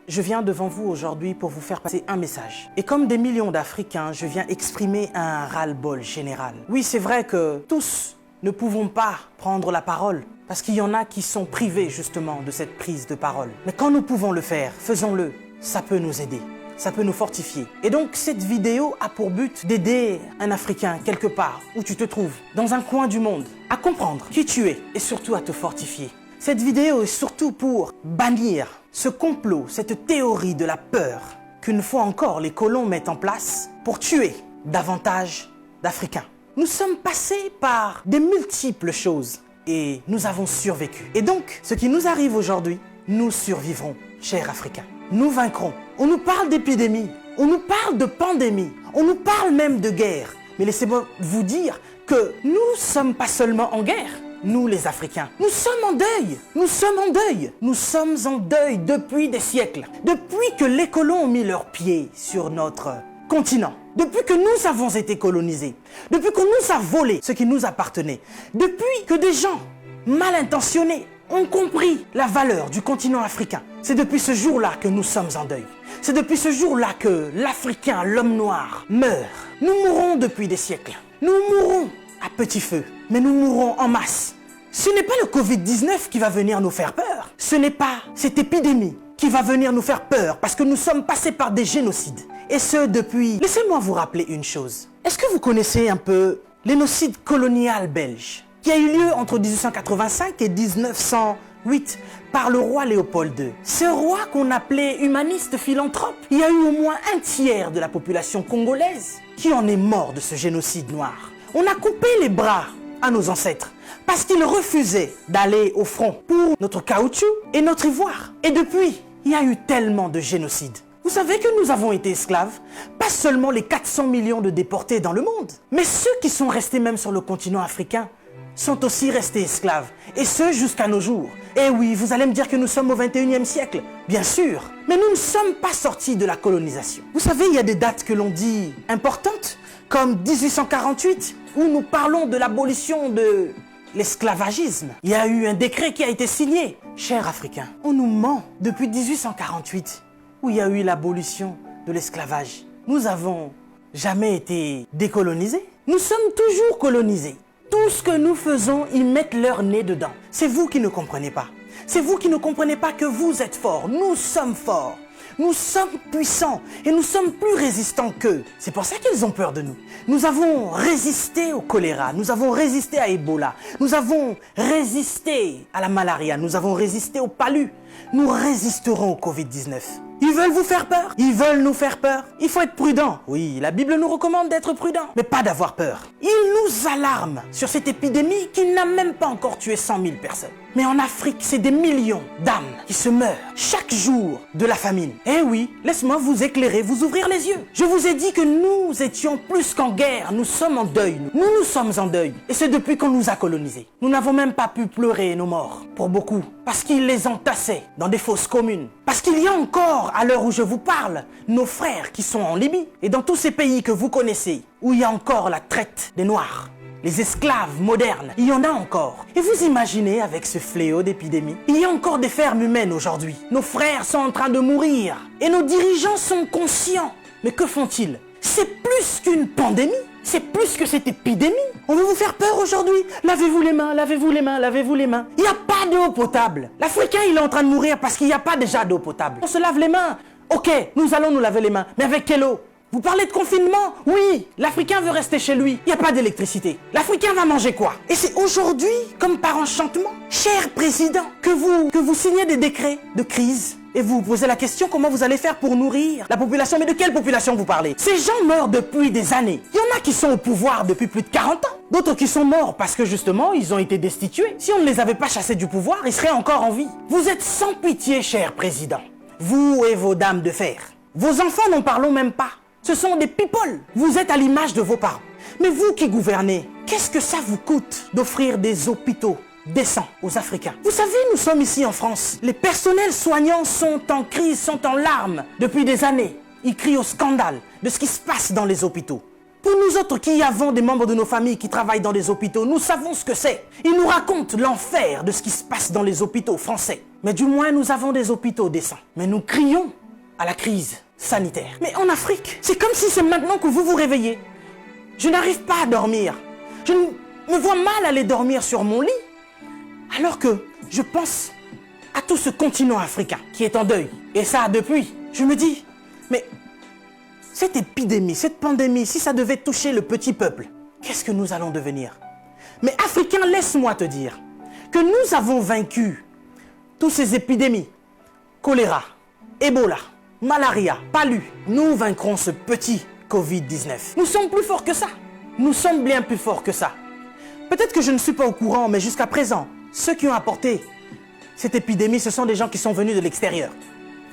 Je viens devant vous aujourd'hui pour vous faire passer un message. Et comme des millions d'Africains, je viens exprimer un ras-le-bol général. Oui, c'est vrai que tous ne pouvons pas prendre la parole, parce qu'il y en a qui sont privés justement de cette prise de parole. Mais quand nous pouvons le faire, faisons-le. Ça peut nous aider. Ça peut nous fortifier. Et donc, cette vidéo a pour but d'aider un Africain quelque part où tu te trouves, dans un coin du monde, à comprendre qui tu es et surtout à te fortifier. Cette vidéo est surtout pour bannir ce complot, cette théorie de la peur qu'une fois encore les colons mettent en place pour tuer davantage d'Africains. Nous sommes passés par de multiples choses et nous avons survécu. Et donc, ce qui nous arrive aujourd'hui, nous survivrons, chers Africains. Nous vaincrons. On nous parle d'épidémie, on nous parle de pandémie, on nous parle même de guerre. Mais laissez-moi vous dire que nous ne sommes pas seulement en guerre, nous les Africains. Nous sommes en deuil, nous sommes en deuil. Nous sommes en deuil depuis des siècles. Depuis que les colons ont mis leurs pieds sur notre continent. Depuis que nous avons été colonisés. Depuis qu'on nous a volé ce qui nous appartenait. Depuis que des gens mal intentionnés ont compris la valeur du continent africain. C'est depuis ce jour-là que nous sommes en deuil. C'est depuis ce jour-là que l'Africain, l'homme noir, meurt. Nous mourrons depuis des siècles. Nous mourrons à petit feu, mais nous mourrons en masse. Ce n'est pas le Covid-19 qui va venir nous faire peur. Ce n'est pas cette épidémie qui va venir nous faire peur parce que nous sommes passés par des génocides. Et ce depuis... Laissez-moi vous rappeler une chose. Est-ce que vous connaissez un peu l'énocide colonial belge qui a eu lieu entre 1885 et 1908 par le roi Léopold II. Ce roi qu'on appelait humaniste philanthrope, il y a eu au moins un tiers de la population congolaise qui en est mort de ce génocide noir. On a coupé les bras à nos ancêtres parce qu'ils refusaient d'aller au front pour notre caoutchouc et notre ivoire. Et depuis, il y a eu tellement de génocides. Vous savez que nous avons été esclaves, pas seulement les 400 millions de déportés dans le monde, mais ceux qui sont restés même sur le continent africain sont aussi restés esclaves, et ce jusqu'à nos jours. Et oui, vous allez me dire que nous sommes au 21e siècle, bien sûr, mais nous ne sommes pas sortis de la colonisation. Vous savez, il y a des dates que l'on dit importantes, comme 1848, où nous parlons de l'abolition de l'esclavagisme. Il y a eu un décret qui a été signé. Chers Africains, on nous ment depuis 1848, où il y a eu l'abolition de l'esclavage. Nous avons jamais été décolonisés. Nous sommes toujours colonisés. Tout ce que nous faisons, ils mettent leur nez dedans. C'est vous qui ne comprenez pas. C'est vous qui ne comprenez pas que vous êtes forts. Nous sommes forts. Nous sommes puissants et nous sommes plus résistants qu'eux. C'est pour ça qu'ils ont peur de nous. Nous avons résisté au choléra, nous avons résisté à Ebola, nous avons résisté à la malaria, nous avons résisté au palu. Nous résisterons au Covid-19. Ils veulent vous faire peur? Ils veulent nous faire peur? Il faut être prudent. Oui, la Bible nous recommande d'être prudent, mais pas d'avoir peur. Ils nous alarment sur cette épidémie qui n'a même pas encore tué 100 000 personnes. Mais en Afrique, c'est des millions d'âmes qui se meurent chaque jour de la famine. Eh oui, laisse-moi vous éclairer, vous ouvrir les yeux. Je vous ai dit que nous étions plus qu'en guerre, nous sommes en deuil. Nous sommes en deuil. Et c'est depuis qu'on nous a colonisés. Nous n'avons même pas pu pleurer nos morts, pour beaucoup, parce qu'ils les entassaient dans des fosses communes. Parce qu'il y a encore, à l'heure où je vous parle, nos frères qui sont en Libye et dans tous ces pays que vous connaissez, où il y a encore la traite des Noirs. Les esclaves modernes, il y en a encore. Et vous imaginez avec ce fléau d'épidémie, il y a encore des fermes humaines aujourd'hui. Nos frères sont en train de mourir et nos dirigeants sont conscients. Mais que font-ils? C'est plus qu'une pandémie, c'est plus que cette épidémie. On veut vous faire peur aujourd'hui. Lavez-vous les mains, lavez-vous les mains, lavez-vous les mains. Il n'y a pas d'eau potable. L'Africain, il est en train de mourir parce qu'il n'y a pas déjà d'eau potable. On se lave les mains. Ok, nous allons nous laver les mains. Mais avec quelle eau? Vous parlez de confinement? Oui, l'Africain veut rester chez lui. Il n'y a pas d'électricité. L'Africain va manger quoi? Et c'est aujourd'hui, comme par enchantement, cher président, que vous signez des décrets de crise. Et vous vous posez la question, comment vous allez faire pour nourrir la population? Mais de quelle population vous parlez? Ces gens meurent depuis des années. Il y en a qui sont au pouvoir depuis plus de 40 ans. D'autres qui sont morts parce que justement, ils ont été destitués. Si on ne les avait pas chassés du pouvoir, ils seraient encore en vie. Vous êtes sans pitié, cher président. Vous et vos dames de fer. Vos enfants, n'en parlons même pas. Ce sont des people. Vous êtes à l'image de vos parents. Mais vous qui gouvernez, qu'est-ce que ça vous coûte d'offrir des hôpitaux décents aux Africains? Vous savez, nous sommes ici en France. Les personnels soignants sont en crise, sont en larmes depuis des années. Ils crient au scandale de ce qui se passe dans les hôpitaux. Pour nous autres qui avons des membres de nos familles qui travaillent dans des hôpitaux, nous savons ce que c'est. Ils nous racontent l'enfer de ce qui se passe dans les hôpitaux français. Mais du moins, nous avons des hôpitaux décents. Mais nous crions à la crise sanitaire. Mais en Afrique, c'est comme si c'est maintenant que vous vous réveillez. Je n'arrive pas à dormir. Je me vois mal aller dormir sur mon lit. Alors que je pense à tout ce continent africain qui est en deuil. Et ça depuis. Je me dis, mais cette épidémie, cette pandémie, si ça devait toucher le petit peuple, qu'est-ce que nous allons devenir? Mais Africains, laisse-moi te dire que nous avons vaincu toutes ces épidémies. Choléra, Ebola, malaria, palu. Nous vaincrons ce petit Covid-19. Nous sommes plus forts que ça. Nous sommes bien plus forts que ça. Peut-être que je ne suis pas au courant, mais jusqu'à présent, ceux qui ont apporté cette épidémie, ce sont des gens qui sont venus de l'extérieur,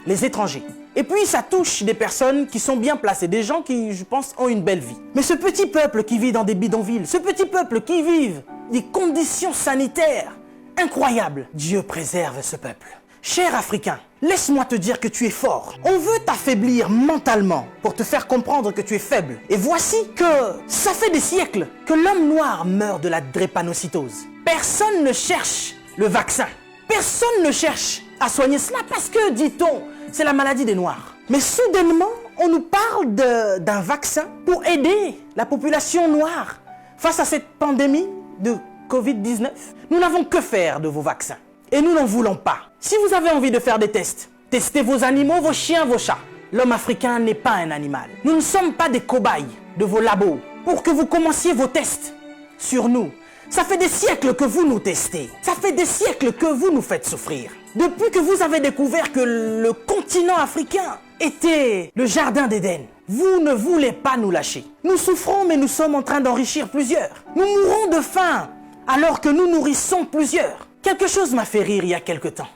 les étrangers. Et puis ça touche des personnes qui sont bien placées, des gens qui, je pense, ont une belle vie. Mais ce petit peuple qui vit dans des bidonvilles, ce petit peuple qui vit des conditions sanitaires incroyables, Dieu préserve ce peuple. Cher Africain, laisse-moi te dire que tu es fort. On veut t'affaiblir mentalement pour te faire comprendre que tu es faible. Et voici que ça fait des siècles que l'homme noir meurt de la drépanocytose. Personne ne cherche le vaccin. Personne ne cherche à soigner cela parce que, dit-on, c'est la maladie des Noirs. Mais soudainement, on nous parle d'un vaccin pour aider la population noire face à cette pandémie de Covid-19. Nous n'avons que faire de vos vaccins. Et nous n'en voulons pas. Si vous avez envie de faire des tests, testez vos animaux, vos chiens, vos chats. L'homme africain n'est pas un animal. Nous ne sommes pas des cobayes de vos labos pour que vous commenciez vos tests sur nous. Ça fait des siècles que vous nous testez. Ça fait des siècles que vous nous faites souffrir. Depuis que vous avez découvert que le continent africain était le jardin d'Éden, vous ne voulez pas nous lâcher. Nous souffrons, mais nous sommes en train d'enrichir plusieurs. Nous mourrons de faim alors que nous nourrissons plusieurs. Quelque chose m'a fait rire il y a quelque temps.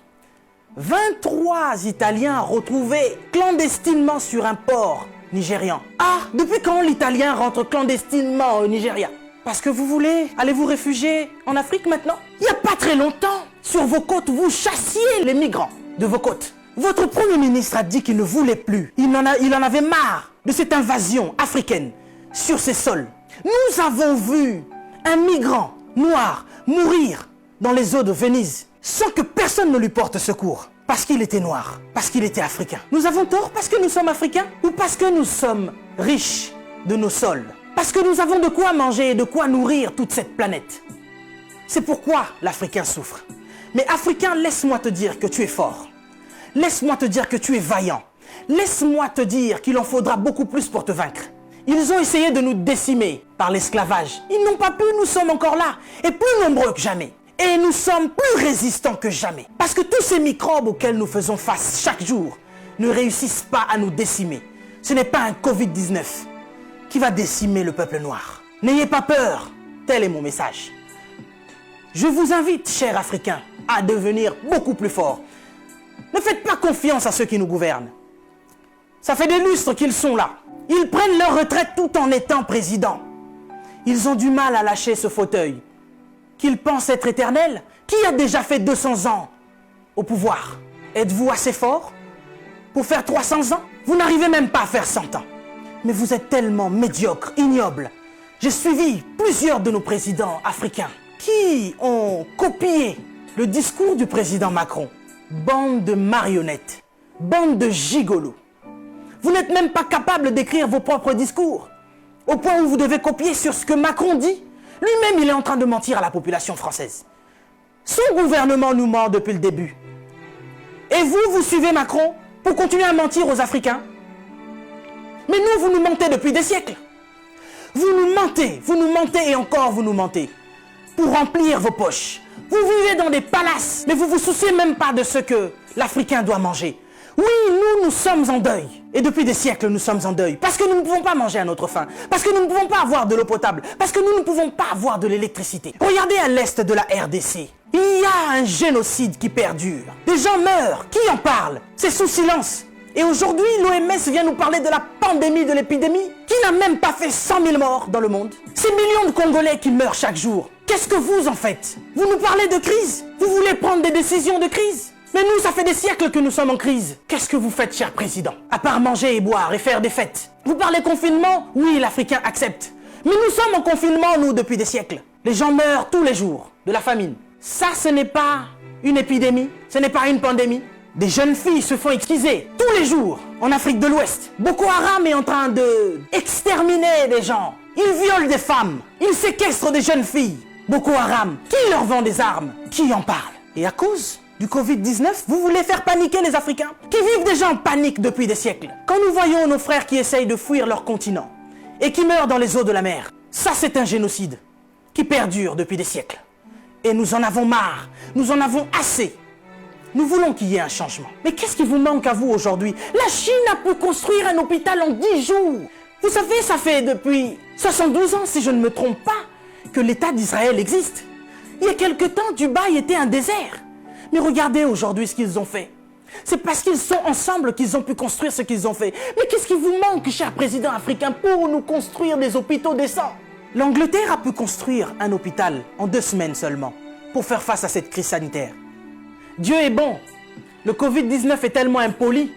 23 Italiens retrouvés clandestinement sur un port nigérian. Ah, depuis quand l'Italien rentre clandestinement au Nigeria? Parce que vous voulez aller vous réfugier en Afrique maintenant? Il n'y a pas très longtemps, sur vos côtes, vous chassiez les migrants de vos côtes. Votre Premier ministre a dit qu'il ne voulait plus. Il en avait marre de cette invasion africaine sur ses sols. Nous avons vu un migrant noir mourir dans les eaux de Venise sans que personne ne lui porte secours. Parce qu'il était noir, parce qu'il était africain. Nous avons tort parce que nous sommes africains ou parce que nous sommes riches de nos sols? Parce que nous avons de quoi manger et de quoi nourrir toute cette planète. C'est pourquoi l'Africain souffre. Mais Africain, laisse-moi te dire que tu es fort. Laisse-moi te dire que tu es vaillant. Laisse-moi te dire qu'il en faudra beaucoup plus pour te vaincre. Ils ont essayé de nous décimer par l'esclavage. Ils n'ont pas pu, nous sommes encore là, et plus nombreux que jamais. Et nous sommes plus résistants que jamais. Parce que tous ces microbes auxquels nous faisons face chaque jour ne réussissent pas à nous décimer. Ce n'est pas un Covid-19 qui va décimer le peuple noir. N'ayez pas peur, tel est mon message. Je vous invite, chers Africains, à devenir beaucoup plus forts. Ne faites pas confiance à ceux qui nous gouvernent. Ça fait des lustres qu'ils sont là. Ils prennent leur retraite tout en étant présidents. Ils ont du mal à lâcher ce fauteuil qu'ils pensent être éternel. Qui a déjà fait 200 ans au pouvoir? Êtes-vous assez fort pour faire 300 ans? Vous n'arrivez même pas à faire 100 ans. Mais vous êtes tellement médiocre, ignoble. J'ai suivi plusieurs de nos présidents africains qui ont copié le discours du président Macron. Bande de marionnettes, bande de gigolos. Vous n'êtes même pas capable d'écrire vos propres discours, au point où vous devez copier sur ce que Macron dit. Lui-même, il est en train de mentir à la population française. Son gouvernement nous ment depuis le début. Et vous, vous suivez Macron pour continuer à mentir aux Africains? Mais nous, vous nous mentez depuis des siècles. Vous nous mentez et encore vous nous mentez. Pour remplir vos poches. Vous vivez dans des palaces, mais vous ne vous souciez même pas de ce que l'Africain doit manger. Oui, nous sommes en deuil. Et depuis des siècles, nous sommes en deuil. Parce que nous ne pouvons pas manger à notre faim. Parce que nous ne pouvons pas avoir de l'eau potable. Parce que nous ne pouvons pas avoir de l'électricité. Regardez à l'est de la RDC. Il y a un génocide qui perdure. Des gens meurent. Qui en parle? C'est sous silence. Et aujourd'hui, l'OMS vient nous parler de la pandémie, de l'épidémie, qui n'a même pas fait 100 000 morts dans le monde. Ces millions de Congolais qui meurent chaque jour. Qu'est-ce que vous en faites? Vous nous parlez de crise? Vous voulez prendre des décisions de crise? Mais nous, ça fait des siècles que nous sommes en crise. Qu'est-ce que vous faites, cher président? À part manger et boire et faire des fêtes. Vous parlez confinement? Oui, l'Africain accepte. Mais nous sommes en confinement, nous, depuis des siècles. Les gens meurent tous les jours de la famine. Ça, ce n'est pas une épidémie, ce n'est pas une pandémie. Des jeunes filles se font exquiser tous les jours en Afrique de l'Ouest. Boko Haram est en train de exterminer des gens. Ils violent des femmes. Ils séquestrent des jeunes filles. Boko Haram, qui leur vend des armes? Qui en parle? Et à cause du Covid-19, vous voulez faire paniquer les Africains qui vivent déjà en panique depuis des siècles. Quand nous voyons nos frères qui essayent de fuir leur continent et qui meurent dans les eaux de la mer, ça c'est un génocide qui perdure depuis des siècles. Et nous en avons marre, nous en avons assez. Nous voulons qu'il y ait un changement. Mais qu'est-ce qui vous manque à vous aujourd'hui? La Chine a pu construire un hôpital en 10 jours. Vous savez, ça fait depuis 72 ans, si je ne me trompe pas, que l'État d'Israël existe. Il y a quelque temps, Dubaï était un désert. Mais regardez aujourd'hui ce qu'ils ont fait. C'est parce qu'ils sont ensemble qu'ils ont pu construire ce qu'ils ont fait. Mais qu'est-ce qui vous manque, cher président africain, pour nous construire des hôpitaux décents? L'Angleterre a pu construire un hôpital en 2 semaines seulement pour faire face à cette crise sanitaire. Dieu est bon. Le Covid-19 est tellement impoli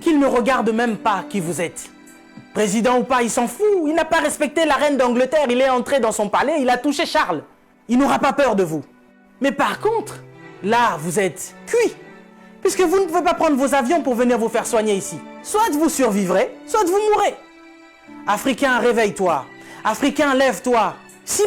qu'il ne regarde même pas qui vous êtes. Président ou pas, il s'en fout. Il n'a pas respecté la reine d'Angleterre. Il est entré dans son palais, il a touché Charles. Il n'aura pas peur de vous. Mais par contre, là, vous êtes cuit. Puisque vous ne pouvez pas prendre vos avions pour venir vous faire soigner ici. Soit vous survivrez, soit vous mourrez. Africain, réveille-toi. Africain, lève-toi. Si